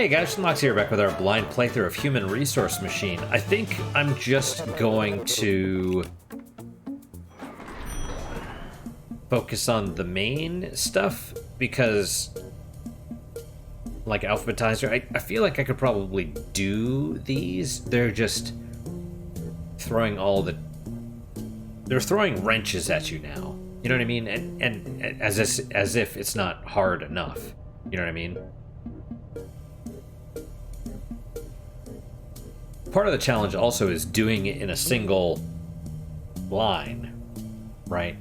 Hey guys, Mox here, back with our blind playthrough of Human Resource Machine. I think I'm just going to focus on the main stuff because, like Alphabetizer, I feel like I could probably do these. They're just throwing they're throwing wrenches at you now. You know what I mean? And as if it's not hard enough. You know what I mean? Part of the challenge also is doing it in a single line, right?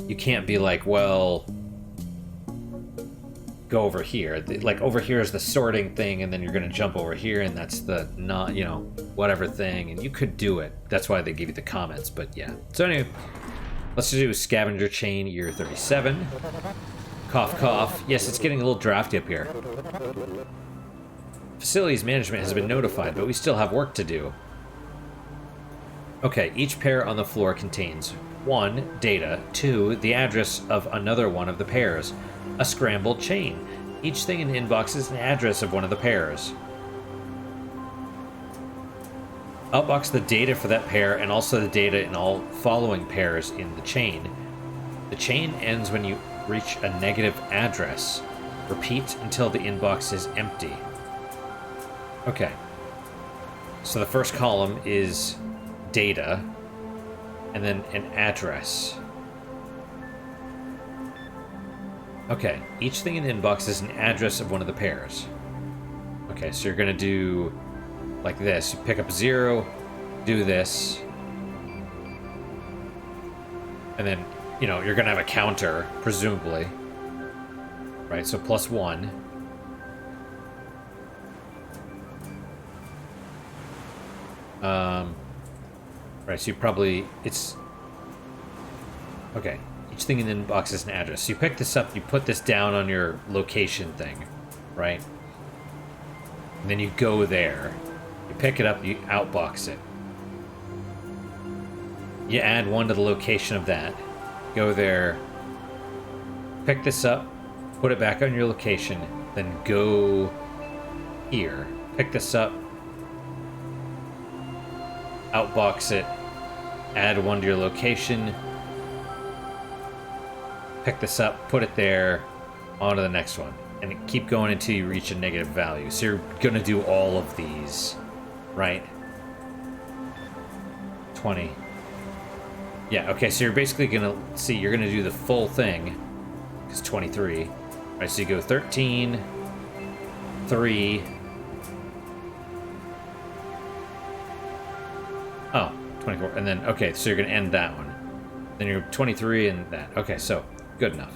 You can't be like, well, go over here. Like, over here is the sorting thing, and then you're going to jump over here, and that's the not, you know, whatever thing, and you could do it. That's why they give you the comments, but yeah. So anyway, let's do Scavenger Chain Year 37. Cough, cough. Yes, it's getting a little drafty up here. Facilities management has been notified, but we still have work to do. Okay, each pair on the floor contains 1. Data, 2. The address of another one of the pairs. A scrambled chain. Each thing in the inbox is an address of one of the pairs. Outbox the data for that pair and also the data in all following pairs in the chain. The chain ends when you reach a negative address. Repeat until the inbox is empty. Okay, so the first column is data, and then an address. Okay, each thing in the inbox is an address of one of the pairs. Okay, so you're gonna do like this. You pick up 0, do this, and then, you know, you're gonna have a counter, presumably. Right, so +1. Right, so you probably, okay, each thing in the inbox is an address. So you pick this up, you put this down on your location thing, right? And then you go there. You pick it up, you outbox it. You add 1 to the location of that. Go there, pick this up, put it back on your location, then go here. Pick this up, outbox it, add 1 to your location, pick this up, put it there, on to the next one, and keep going until you reach a negative value. So you're gonna do all of these, right? 20. Yeah, okay, so you're basically gonna see, you're gonna do the full thing, because 23. Right, so you go 13, 3, oh, 24, and then, okay, so you're going to end that one. Then you're 23 and that. Okay, so, good enough.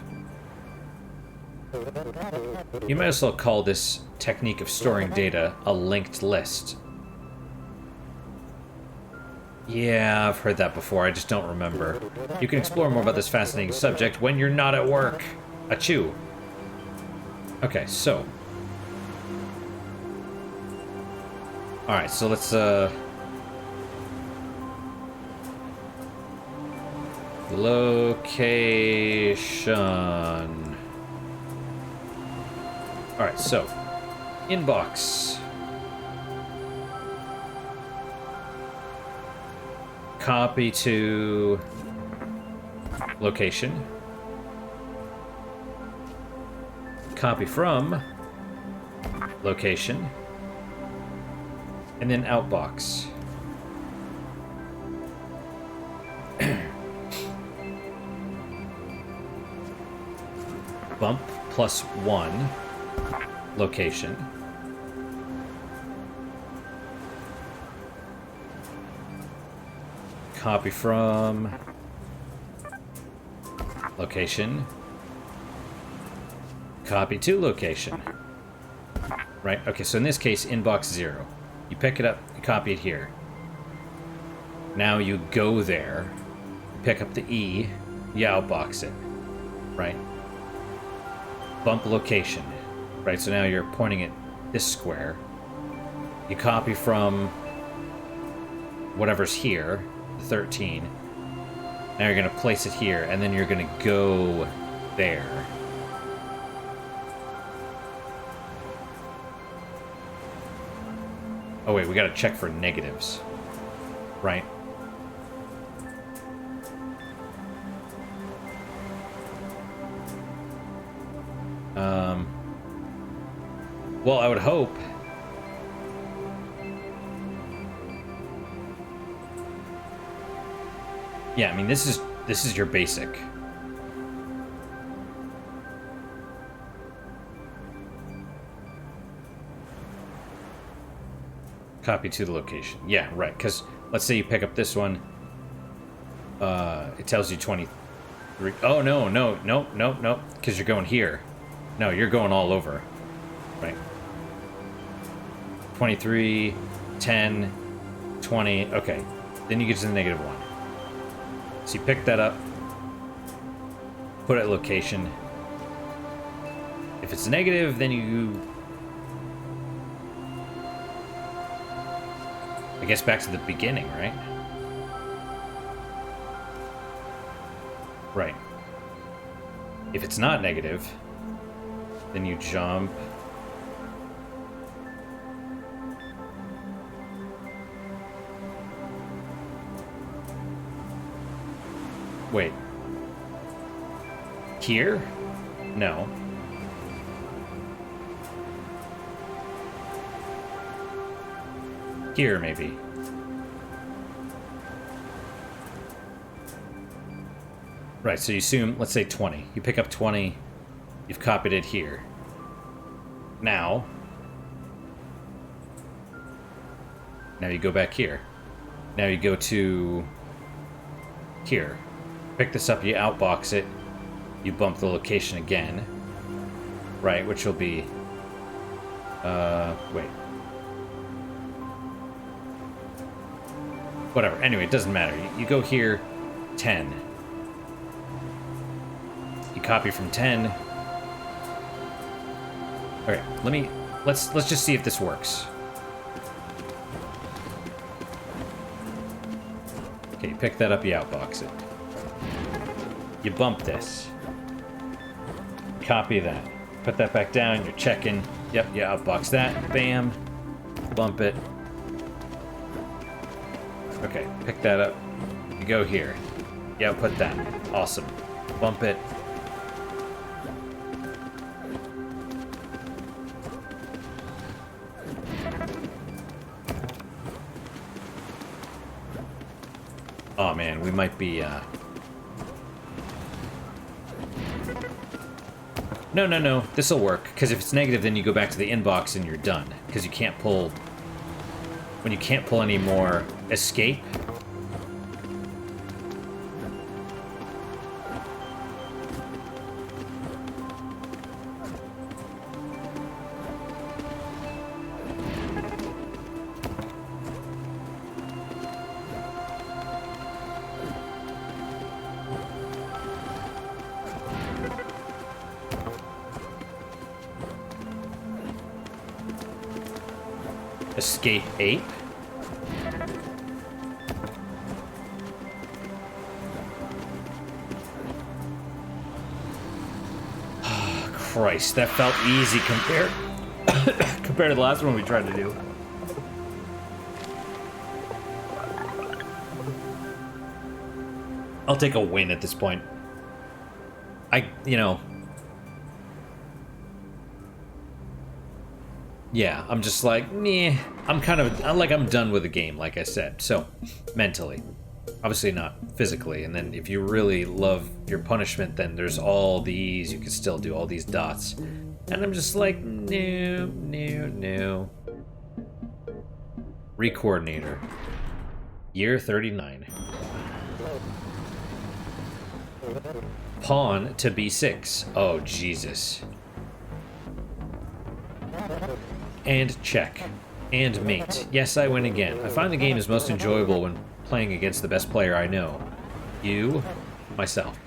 You might as well call this technique of storing data a linked list. Yeah, I've heard that before, I just don't remember. You can explore more about this fascinating subject when you're not at work. Achoo. Okay, so. Alright, so let's, location. Alright, so inbox. Copy to location. Copy from location. And then outbox. Bump +1 location. Copy from location. Copy to location. Right, okay, so in this case, inbox 0. You pick it up, you copy it here. Now you go there, pick up the E, you outbox it. Right? Bump location, right? So now you're pointing at this square. You copy from whatever's here, 13. Now you're going to place it here, and then you're going to go there. Oh wait, we gotta check for negatives. Right. Well, I would hope. Yeah, I mean, this is your basic. Copy to the location. Yeah, right, because let's say you pick up this one. It tells you 23. Oh, no, because you're going here. No, you're going all over. Right. 23, 10, 20. Okay. Then you get to the -1. So you pick that up, put it at location. If it's negative, then you... I guess back to the beginning, right? Right. If it's not negative, then you jump... Wait. Here? No. Here, maybe. Right, so you assume, let's say 20. You pick up 20, you've copied it here. Now you go back here. Now you go to here. Pick this up, you outbox it, you bump the location again. Right, which will be... wait. Whatever, anyway, it doesn't matter. You go here, 10. You copy from 10. Okay, let's just see if this works. Okay, you pick that up, you outbox it. You bump this. Copy that. Put that back down, you're checking. Yep, you outbox that. Bam. Bump it. Okay, pick that up. You go here. You output that. Awesome. Bump it. Oh man, we might be, No. This'll work, because if it's negative, then you go back to the inbox and you're done. Because you can't pull... When you can't pull any more escape... Escape ape. Oh, Christ, that felt easy compared compared to the last one we tried to do. I'll take a win at this point. Yeah, I'm just like, meh. I'm done with the game, like I said. So, mentally. Obviously not physically. And then if you really love your punishment, then there's all these. You can still do all these dots. And I'm just like, no. Recoordinator. Year 39. Pawn to b6. Oh, Jesus. And check. And mate. Yes, I win again. I find the game is most enjoyable when playing against the best player I know. You, myself.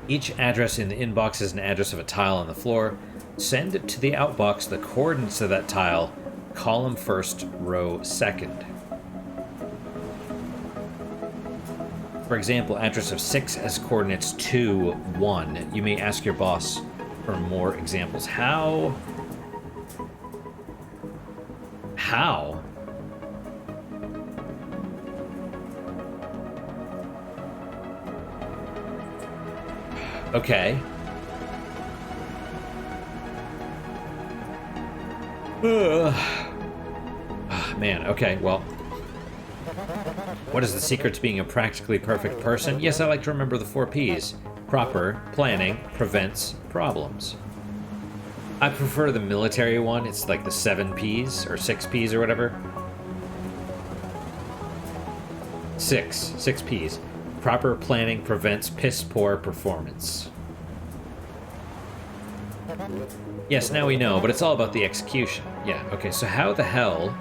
Each address in the inbox is an address of a tile on the floor. Send to the outbox the coordinates of that tile, column first, row second. For example, address of 6 has coordinates 2, 1. You may ask your boss for more examples. How How? Okay. Man, okay, well. What is the secret to being a practically perfect person? Yes, I like to remember the 4 Ps. Proper planning prevents problems. I prefer the military one. It's like the 7 Ps or 6 Ps or whatever. 6 Ps. Proper planning prevents piss poor performance. Yes, now we know, but it's all about the execution. Yeah, okay, so how the hell...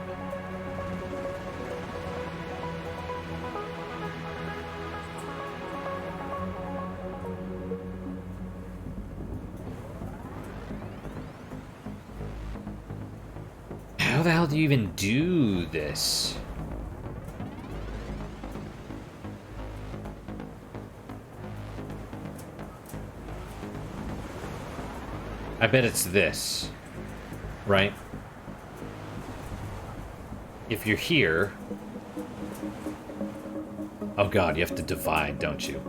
How the hell do you even do this? I bet it's this, right? If you're here... Oh god, you have to divide, don't you?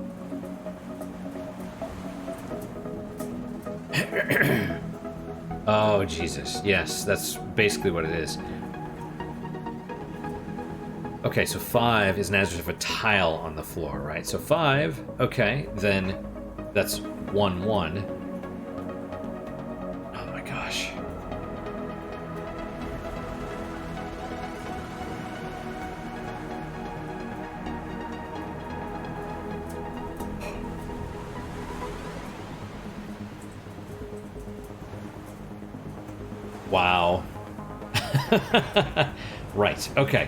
Oh, Jesus. Yes, that's basically what it is. Okay, so 5 is an as of a tile on the floor, right? So 5, okay, then that's 1, 1. Oh my gosh. Wow. Right, okay.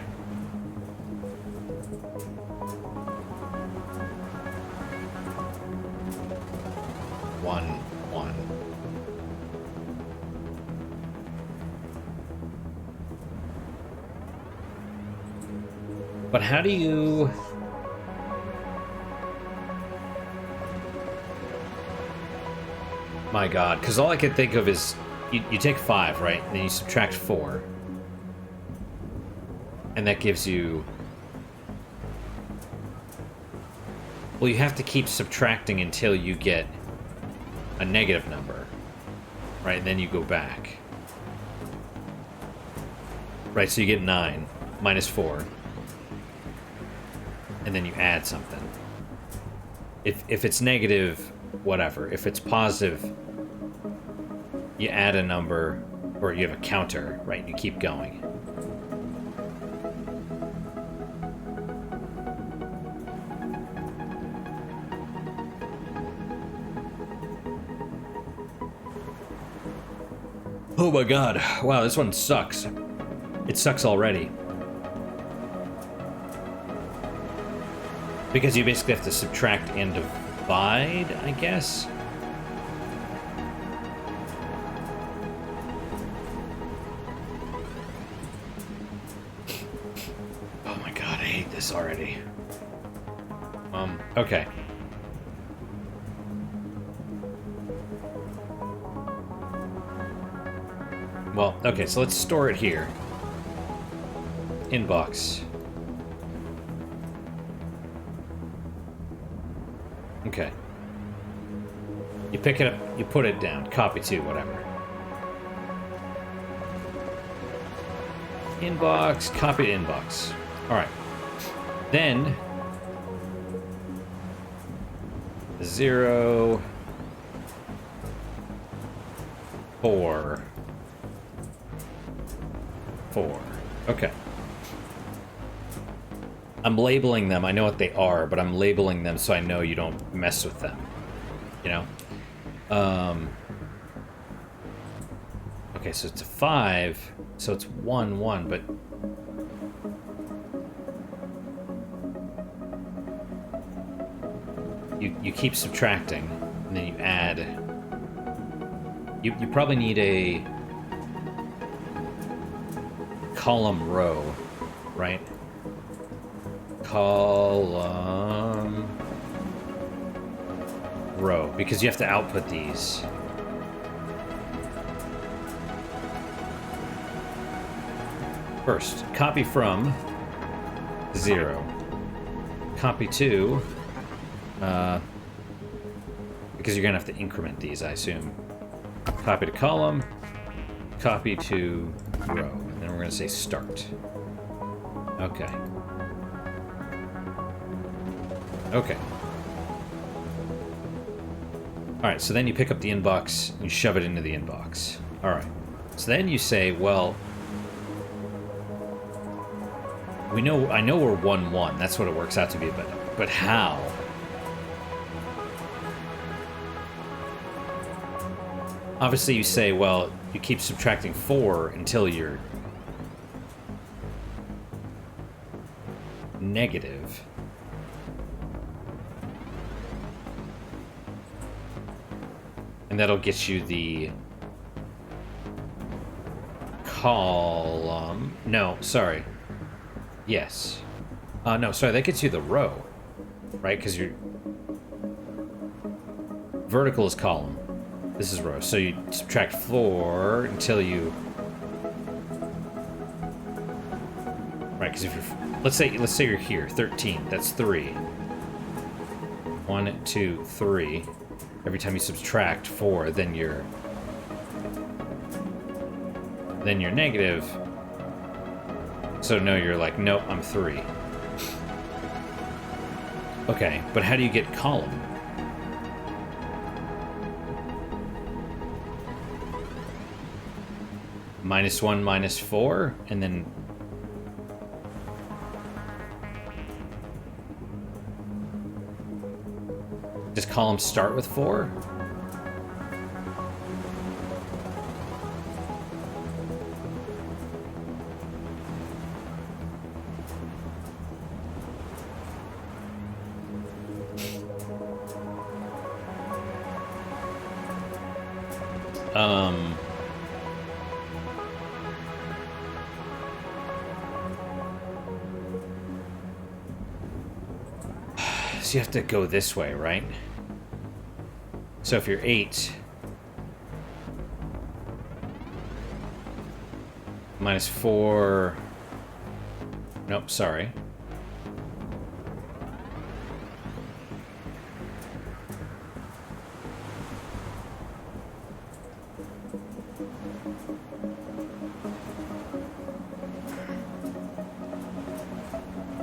One. But how do you... My god, because all I can think of is you take 5, right? And then you subtract 4. And that gives you... Well, you have to keep subtracting until you get a negative number. Right? And then you go back. Right, so you get 9 minus 4. And then you add something. If it's negative, whatever. If it's positive, you add a number, or you have a counter, right? And you keep going. Oh my god. Wow, this one sucks. It sucks already. Because you basically have to subtract and divide, I guess? Oh my god, I hate this already. Okay. Well, okay, so let's store it here. Inbox. Okay. You pick it up, you put it down. Copy to, whatever. Inbox, copy to inbox. Alright. Then... 0... 4... 4. Okay. I'm labeling them. I know what they are, but I'm labeling them so I know you don't mess with them. You know? Okay, so it's a 5. So it's 1, 1, but... You keep subtracting, and then you add... You probably need a... column row, right? Column row, because you have to output these. First, copy from 0. Copy to, because you're gonna have to increment these, I assume. Copy to column, copy to row, and then we're gonna say start. Okay. Okay. Alright, so then you pick up the inbox, and you shove it into the inbox. Alright. So then you say, well, I know we're 1-1. That's what it works out to be, but how? Obviously, you say, well, you keep subtracting 4 until you're negative. And that'll get you the column. No, sorry. Yes. No, sorry, that gets you the row, right? Because your vertical is column. This is row. So you subtract 4 until you... Right, because if you're... Let's say you're here, 13. That's 3. 1, 2, 3. Every time you subtract 4, then you're negative. So no, you're like, nope, I'm 3. Okay, but how do you get column? -1, -4, and then... Does column start with 4? So you have to go this way, right? So if you're 8... -4... Nope, sorry.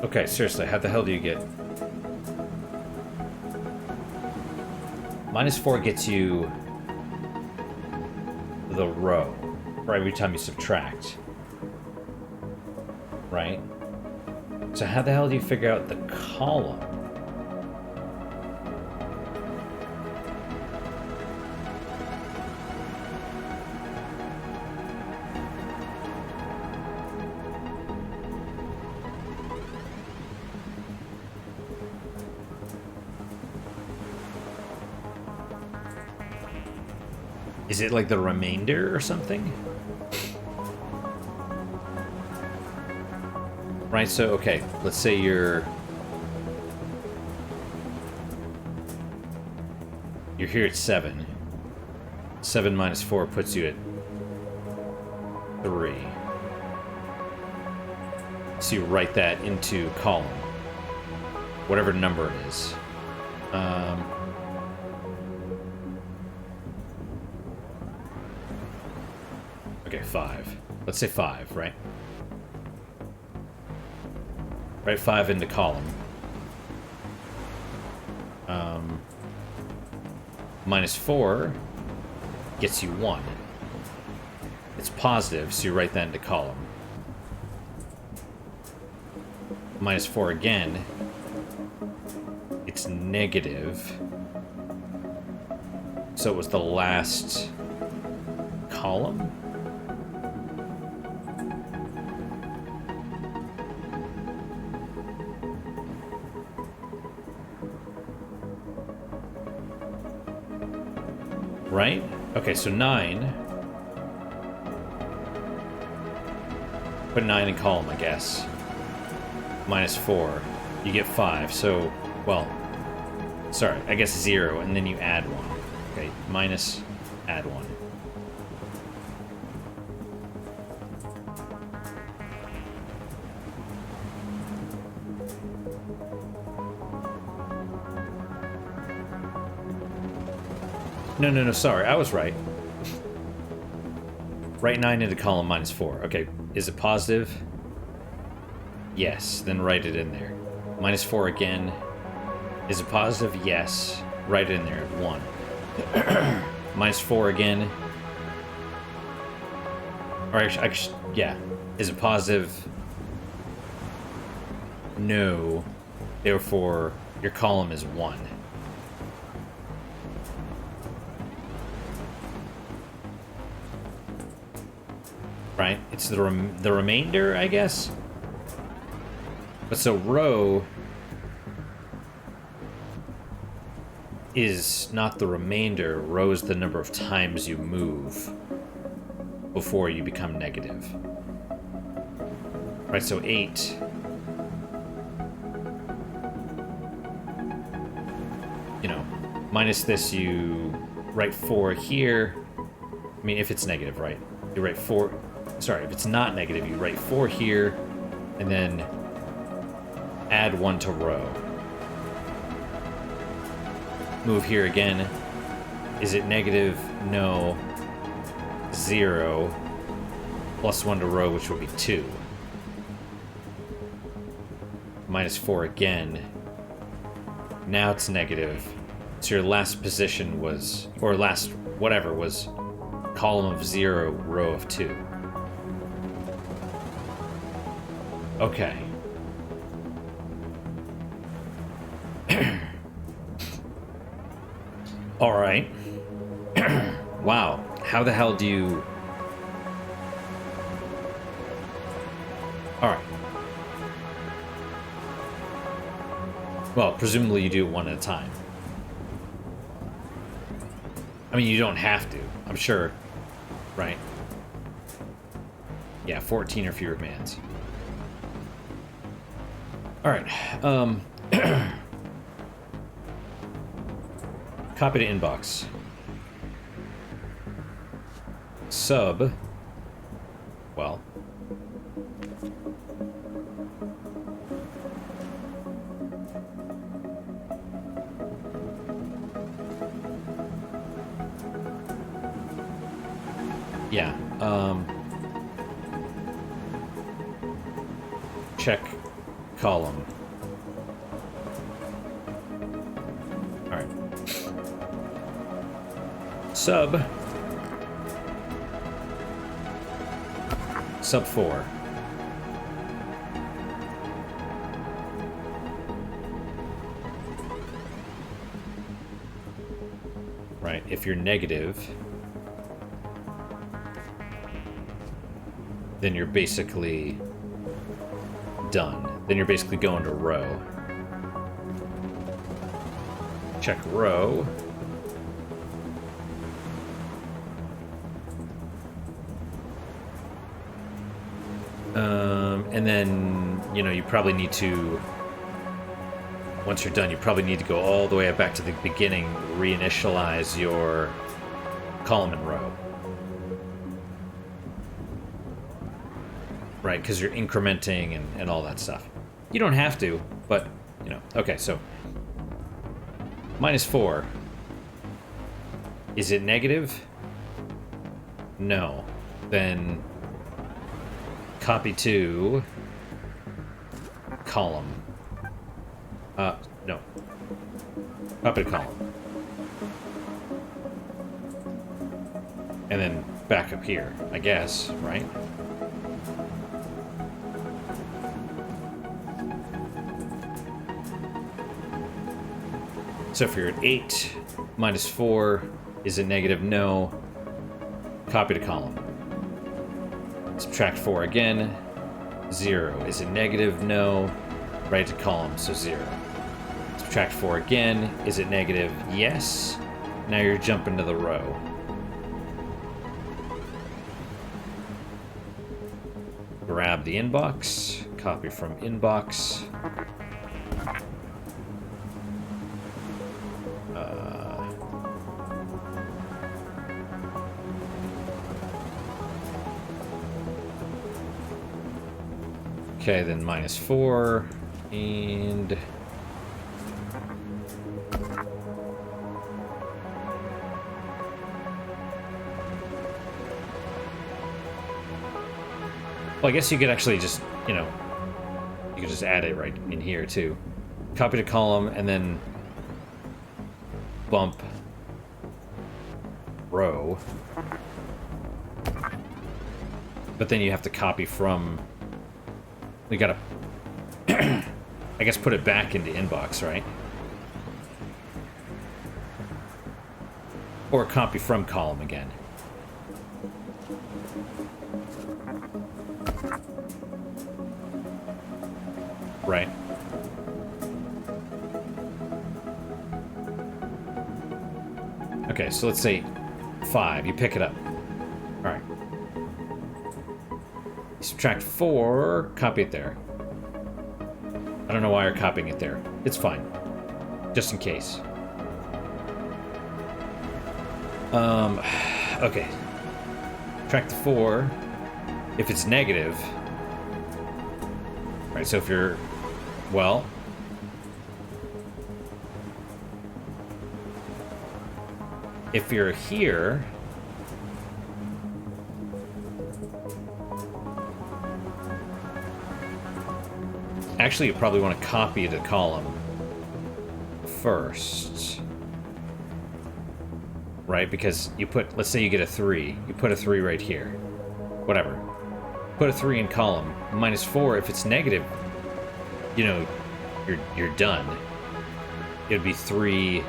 Okay, seriously, how the hell do you get... -4 gets you the row for every time you subtract. Right? So how the hell do you figure out the column? Is it like the remainder or something? Right, so, okay, let's say you're here at 7. 7 minus 4 puts you at 3. So you write that into column. Whatever number it is. Okay, 5. Let's say 5, right? Write 5 into column. -4 gets you 1. It's positive, so you write that into column. -4 again. It's negative. So it was the last column? Right? Okay, so 9. Put 9 in column, I guess. -4. You get 5, so... Well... Sorry, I guess 0, and then you add 1. Okay, minus... Add 1. No, sorry, I was right. Write 9 into column -4. Okay, is it positive? Yes, then write it in there. -4 again. Is it positive? Yes. Write it in there. 1. -4 again. Or actually, yeah. Is it positive? No. Therefore, your column is 1. Right? It's the remainder, I guess? But so row is not the remainder. Row is the number of times you move before you become negative. Right, so 8. You know, minus this, you write 4 here. I mean, if it's negative, right? You write 4... Sorry, if it's not negative, you write 4 here, and then add 1 to row. Move here again. Is it negative? No. 0. Plus 1 to row, which will be 2. -4 again. Now it's negative. So your last position was, or last whatever, was column of 0, row of 2. Okay. Alright. Wow. How the hell do you... Alright. Well, presumably you do it one at a time. I mean, you don't have to. I'm sure. Right? Yeah, 14 or fewer commands. Alright. Copy to inbox. Sub. Well. Yeah. Check column. Alright. Sub 4. Right, if you're negative, then you're basically done. Then you're basically going to row. Check row. And then, you know, you probably need to, once you're done, you probably need to go all the way back to the beginning, reinitialize your column and row. Right, because you're incrementing and all that stuff. You don't have to, but, you know. Okay, so -4. Is it negative? No. Then copy to column. No. Copy to column. And then back up here, I guess, right? So if you're at 8, -4, is it negative? No. Copy to column. Subtract 4 again. 0. Is it negative? No. Right to column, so 0. Subtract 4 again. Is it negative? Yes. Now you're jumping to the row. Grab the inbox. Copy from inbox. Okay, then -4, and Well, I guess you could actually just, you know, you could just add it right in here, too. Copy to column, and then bump row. But then you have to copy from... We gotta, I guess, put it back into inbox, right? Or copy from column again. Right. Okay, so let's say 5. You pick it up. All right. Subtract 4, copy it there. I don't know why you're copying it there. It's fine. Just in case. Okay. Subtract the 4. If it's negative... Right, so if you're... Well... If you're here... Actually, you probably want to copy the column first. Right? Because you put... Let's say you get a 3. You put a 3 right here. Whatever. Put a 3 in column. -4, if it's negative, you know, you're done. It would be 3...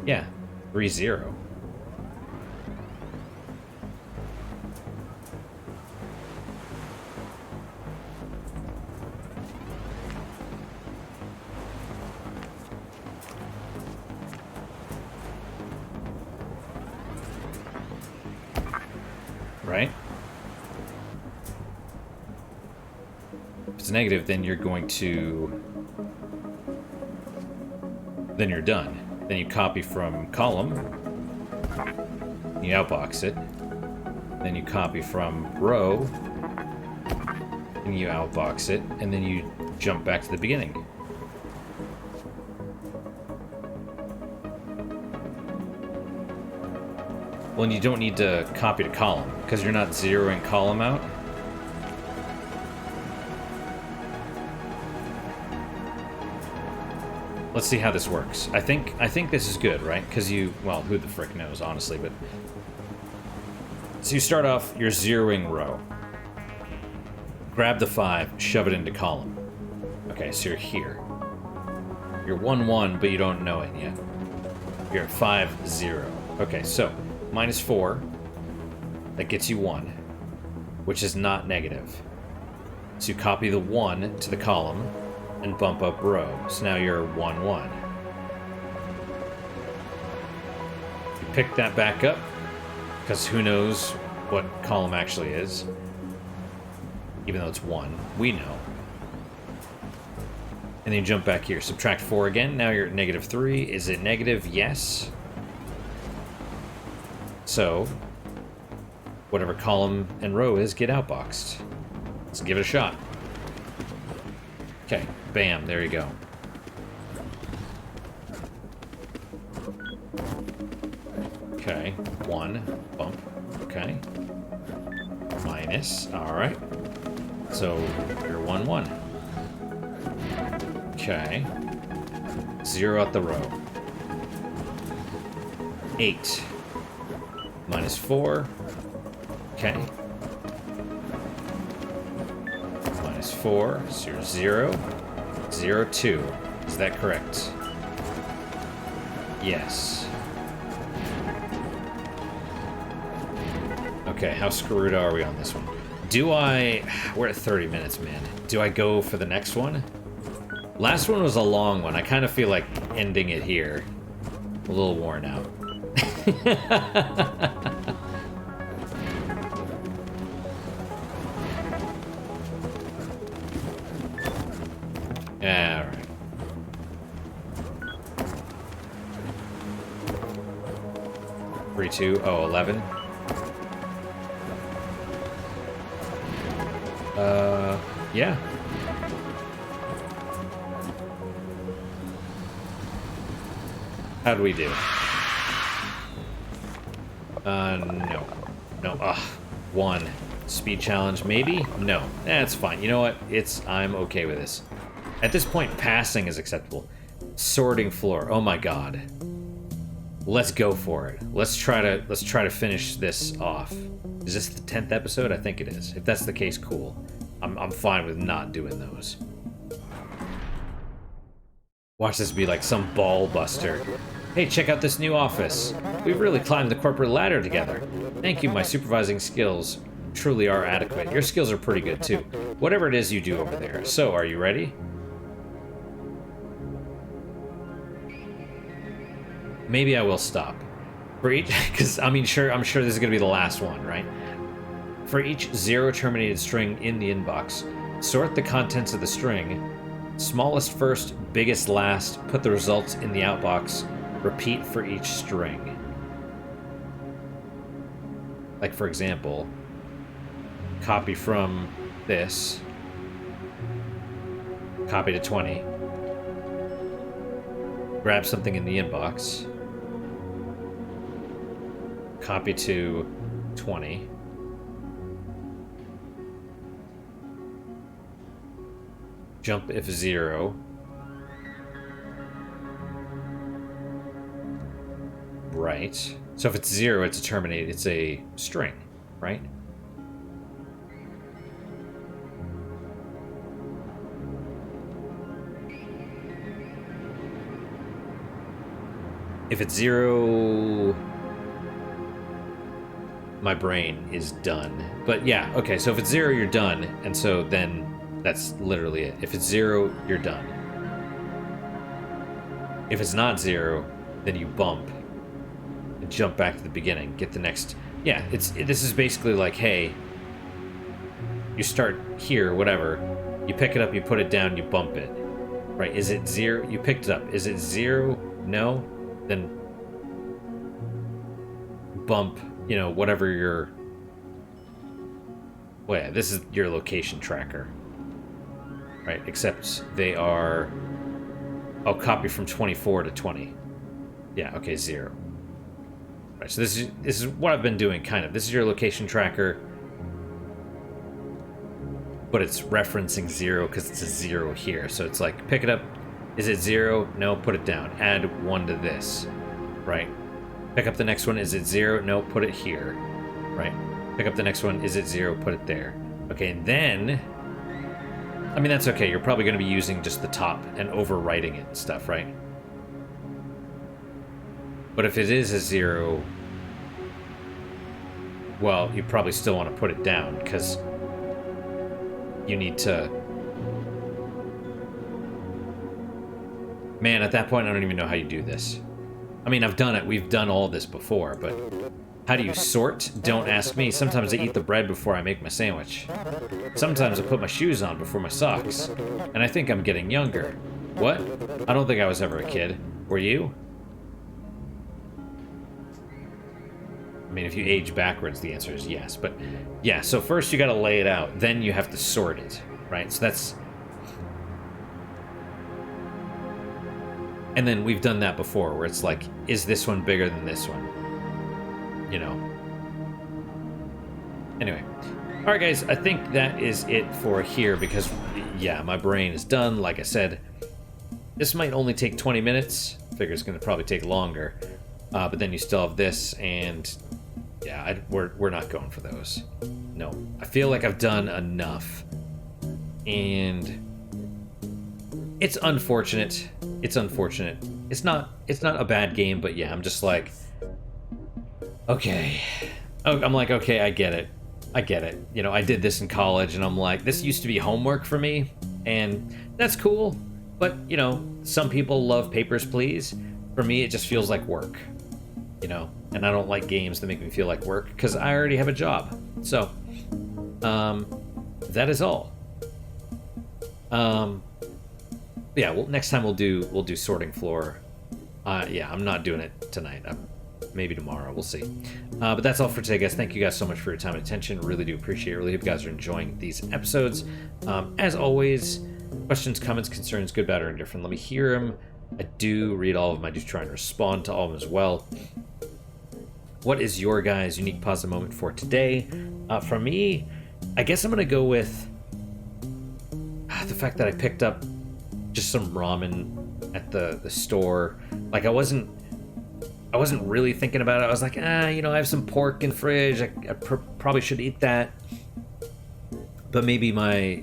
Yeah. 3, 0. Right? If it's negative, then you're going to... Then you're done. Then you copy from column. You outbox it. Then you copy from row. And you outbox it. And then you jump back to the beginning. Well, and you don't need to copy to column, because you're not zeroing column out. Let's see how this works. I think this is good, right? Because you... Well, who the frick knows, honestly, but... So you start off, you're zeroing row. Grab the 5, shove it into column. Okay, so you're here. You're 1, 1, but you don't know it yet. You're at 5, 0. Okay, so... -4, that gets you 1, which is not negative. So you copy the 1 to the column and bump up row. So now you're 1, 1. You pick that back up, because who knows what column actually is, even though it's 1. We know. And then you jump back here. Subtract 4 again. Now you're at -3. Is it negative? Yes. So, whatever column and row is, get outboxed. Let's give it a shot. Okay, bam, there you go. Okay, 1, bump, okay. Minus, alright. So, you're 1, 1. Okay. 0 out the row. 8. -4. Okay. -4. So you're 0. 0, 2. Is that correct? Yes. Okay, how screwed are we on this one? Do I... We're at 30 minutes, man. Do I go for the next one? Last one was a long one. I kind of feel like ending it here. A little worn out. Alright. Three, 2, 11. Yeah. How'd we do? No. No, 1. Speed challenge, maybe? No. That's fine. You know what? I'm okay with this. At this point, passing is acceptable. Sorting floor. Oh my god. Let's go for it. Let's try to finish this off. Is this the 10th episode? I think it is. If that's the case, cool. I'm fine with not doing those. Watch this be like some ball buster. Hey, check out this new office. We've really climbed the corporate ladder together. Thank you, my supervising skills truly are adequate. Your skills are pretty good too. Whatever it is you do over there. So, are you ready? Maybe I will stop. For each, because I'm sure this is gonna be the last one, right? For each 0 terminated string in the inbox, sort the contents of the string. Smallest first, biggest last. Put the results in the outbox. Repeat for each string. Like, for example, copy from this. Copy to 20. Grab something in the inbox. Copy to 20. Jump if 0. Right. So if it's 0, it's a terminate. It's a string, right? If it's 0, my brain is done. But yeah, okay, so if it's 0, you're done. And so then that's literally it. If it's 0, you're done. If it's not 0, then you bump and jump back to the beginning. Get the next... Yeah, this is basically like, hey, you start here, whatever. You pick it up, you put it down, you bump it. Right, is it 0? You picked it up. Is it 0? No? Then bump, you know, whatever your... Well, yeah, this is your location tracker. Right, except they are... I'll copy from 24 to 20. Yeah, okay, 0. Right, so this is what I've been doing, kind of. This is your location tracker, but it's referencing 0 because it's a 0 here. So it's like, pick it up. Is it 0? No, put it down. Add 1 to this. Right? Pick up the next one. Is it 0? No, put it here. Right? Pick up the next one. Is it 0? Put it there. Okay, and then... I mean, that's okay. You're probably going to be using just the top and overwriting it and stuff, right? But if it is a 0, well, you probably still want to put it down, because you need to... Man, at that point, I don't even know how you do this. I mean, I've done it. We've done all this before, but how do you sort? Don't ask me. Sometimes I eat the bread before I make my sandwich. Sometimes I put my shoes on before my socks. And I think I'm getting younger. What? I don't think I was ever a kid. Were you? I mean, if you age backwards, the answer is yes. But yeah, so first you gotta lay it out. Then you have to sort it, right? So that's... And then we've done that before, where it's like, is this one bigger than this one? You know. Anyway. Alright guys, I think that is it for here, because, yeah, my brain is done. Like I said, this might only take 20 minutes. I figure it's going to probably take longer. But then you still have this, and yeah, we're not going for those. No. I feel like I've done enough. And it's unfortunate. It's unfortunate. It's not a bad game, but yeah, I'm just like, okay. Oh, I'm like, okay, I get it. I get it. You know, I did this in college, and I'm like, this used to be homework for me, and that's cool. But, you know, some people love Papers, Please. For me, it just feels like work. You know, and I don't like games that make me feel like work, because I already have a job. So, that is all. Yeah, well, next time we'll do sorting floor. Yeah, I'm not doing it tonight. Maybe tomorrow. We'll see. But that's all for today, guys. Thank you guys so much for your time and attention. Really do appreciate it. Really hope you guys are enjoying these episodes. As always, questions, comments, concerns, good, bad, or indifferent, let me hear them. I do read all of them. I do try and respond to all of them as well. What is your guys' unique positive moment for today? For me, I guess I'm gonna go with the fact that I picked up just some ramen at the store. Like I wasn't really thinking about it. I was like, you know, I have some pork in the fridge. I probably should eat that. But maybe my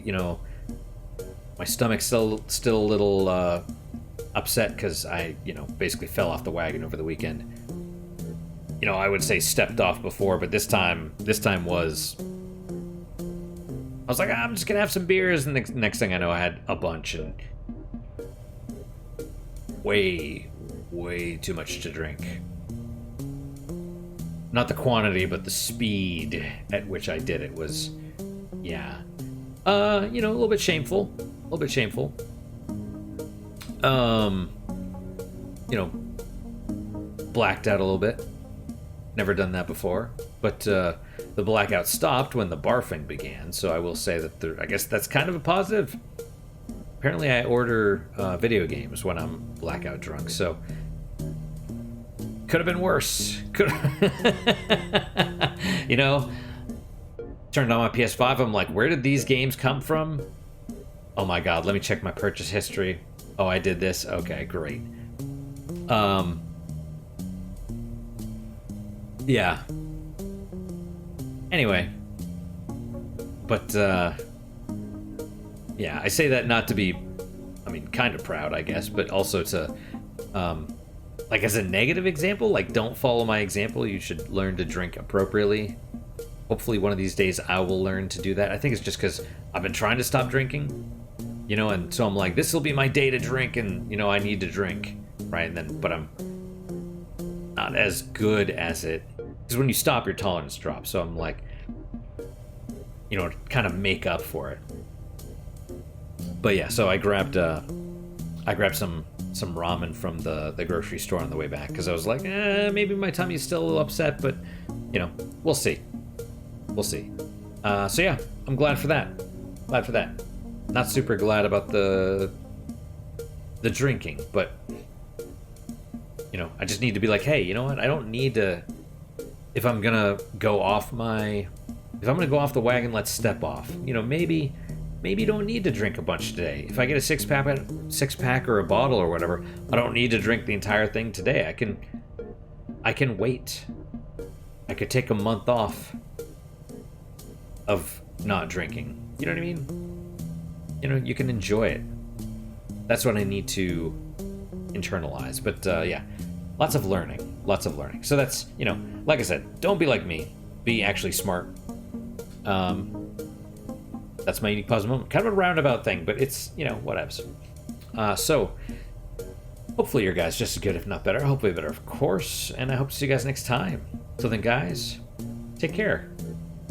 stomach's still a little upset because I, you know, basically fell off the wagon over the weekend. You know, I would say stepped off before, but this time was. I was like, I'm just gonna have some beers, and the next thing I know, I had a bunch and way too much to drink. Not the quantity, but the speed at which I did it was, yeah. You know, a little bit shameful. You know, blacked out a little bit. Never done that before. But the blackout stopped when the barfing began, so I will say that I guess that's kind of a positive. Apparently I order video games when I'm blackout drunk, so could have been worse. You know, turned on my PS5, I'm like, where did these games come from? Oh my god, let me check my purchase history. Oh, I did this? Okay, great. Yeah. Anyway. But, yeah, I say that not to be, I mean, kind of proud, I guess, but also to, like, as a negative example, like, don't follow my example. You should learn to drink appropriately. Hopefully one of these days I will learn to do that. I think it's just because I've been trying to stop drinking, you know, and so I'm like, this will be my day to drink, and, you know, I need to drink, right? And then, but I'm not as good as it, because when you stop, your tolerance drops, so I'm like, you know, kind of make up for it. But yeah, so I grabbed some ramen from the grocery store on the way back, because I was like, maybe my tummy's still a little upset, but, you know, we'll see. So yeah, I'm glad for that. Not super glad about the drinking, but, you know, I just need to be like, hey, you know what? I don't need to. If I'm gonna go off the wagon, let's step off. You know, maybe you don't need to drink a bunch today. If I get a six pack or a bottle or whatever, I don't need to drink the entire thing today. I can wait. I could take a month off of not drinking. You know what I mean? You know, you can enjoy it. That's what I need to internalize. But yeah, lots of learning. So that's, you know, like I said, don't be like me. Be actually smart. That's my unique positive moment. Kind of a roundabout thing, but it's, you know, whatevs. So hopefully your guys just as good, if not better. Hopefully better, of course. And I hope to see you guys next time. So then, guys, take care.